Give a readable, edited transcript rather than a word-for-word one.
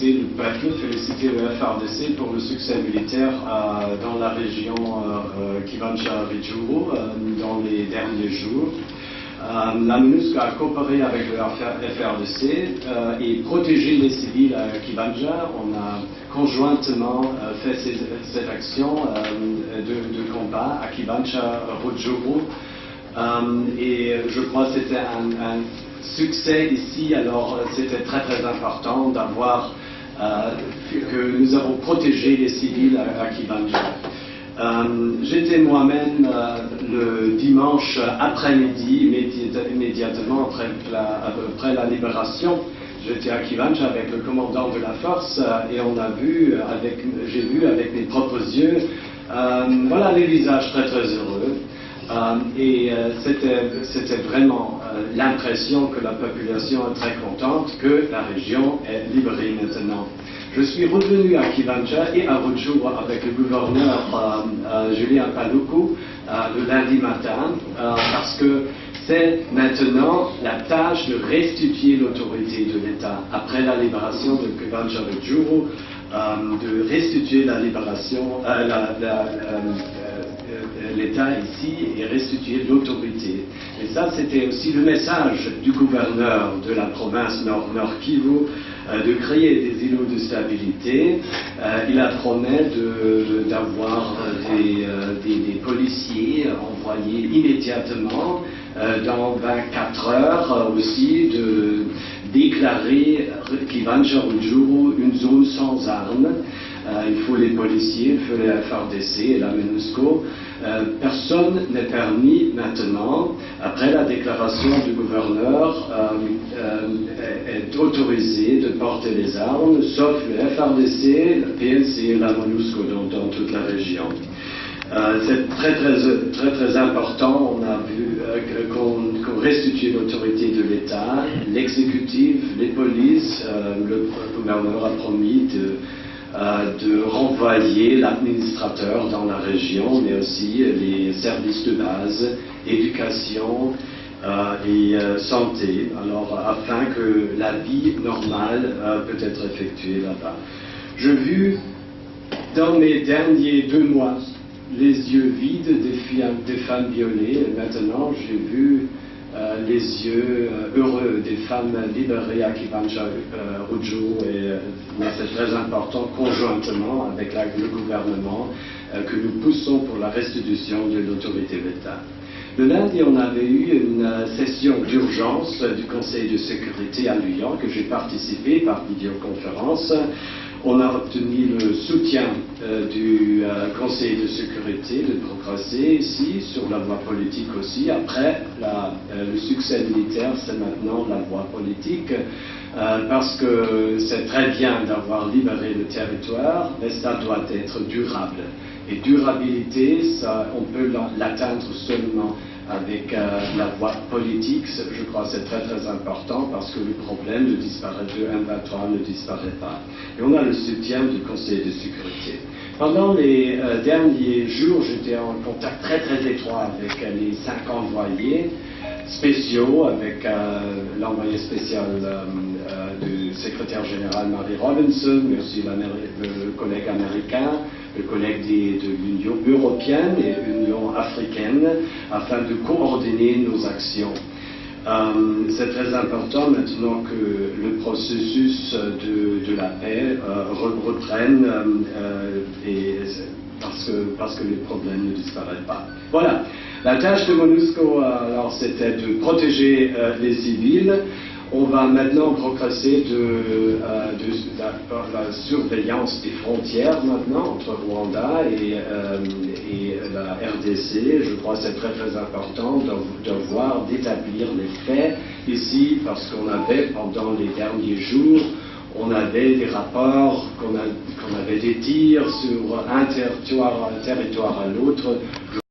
féliciter le peuple, féliciter le FARDC pour le succès militaire dans la région Kivancha-Rutshuru dans les derniers jours. La MONUSCO a coopéré avec le FARDC et protégé les civils à Kivancha. On a conjointement fait cette action de combat à Kivancha-Rutshuru. Et je crois que c'était un succès ici. Alors c'était très important d'avoir que nous avons protégé les civils à Kivancha. J'étais moi-même le dimanche après-midi, immédiatement après la libération. J'étais à Kivancha avec le commandant de la force et j'ai vu avec mes propres yeux voilà, les visages très heureux. C'était vraiment l'impression que la population est très contente que la région est libérée maintenant. Je suis revenu à Kivancha et à Rutshuru avec le gouverneur Julien Paluku le lundi matin parce que c'est maintenant la tâche de restituer l'autorité de l'État après la libération de Kivancha-Rutshuru, de restituer la libération, l'État ici et restituer l'autorité. Et ça, c'était aussi le message du gouverneur de la province Nord Kivu, de créer des îlots de stabilité. Il a promis d'avoir des policiers envoyés immédiatement dans 24 heures aussi, de déclarer Kivancha-Rutshuru une zone sans armes. Il faut les policiers, il faut les FARDC et la MONUSCO. Personne n'est permis maintenant, après la déclaration du gouverneur, est autorisé de porter les armes, sauf le FARDC, le PNC et la MONUSCO dans toute la région. C'est très important. On a vu qu'on restitue l'autorité de l'État, l'exécutif, les polices. Le gouverneur a promis de renvoyer l'administrateur dans la région, mais aussi les services de base, éducation et santé, alors afin que la vie normale peut être effectuée là-bas. J'ai vu dans mes derniers 2 mois les yeux vides des femmes violées. Et maintenant, j'ai vu les yeux heureux des femmes libérées à Kivancha-Rutshuru. Mais c'est très important, conjointement avec le gouvernement, que nous poussons pour la restitution de l'autorité de l'État. Le lundi, on avait eu une session d'urgence du Conseil de sécurité à New York, que j'ai participé par vidéoconférence. On a obtenu le soutien du Conseil de sécurité de progresser ici sur la voie politique aussi. Après le succès militaire, c'est maintenant la voie politique, parce que c'est très bien d'avoir libéré le territoire, mais ça doit être durable. Et durabilité, ça, on peut l'atteindre seulement avec la voie politique. Je crois que c'est très important parce que le problème de disparaître de M23 ne disparaît pas. Et on a le soutien du Conseil de sécurité. Pendant les derniers jours, j'étais en contact très étroit avec les 5 envoyés spéciaux, avec l'envoyé spécial du secrétaire général Mary Robinson, mais aussi le collègue américain, le collègue de l'Union européenne et de l'Union africaine, afin de coordonner nos actions. C'est très important maintenant que le processus de la paix reprenne parce que les problèmes ne disparaissent pas. Voilà. La tâche de MONUSCO, alors, c'était de protéger les civils. On va maintenant progresser de la surveillance des frontières maintenant entre Rwanda et la RDC. Je crois que c'est très important d'établir les faits ici, parce qu'on avait pendant les derniers jours, on avait des rapports, qu'on avait des tirs sur un territoire à l'autre.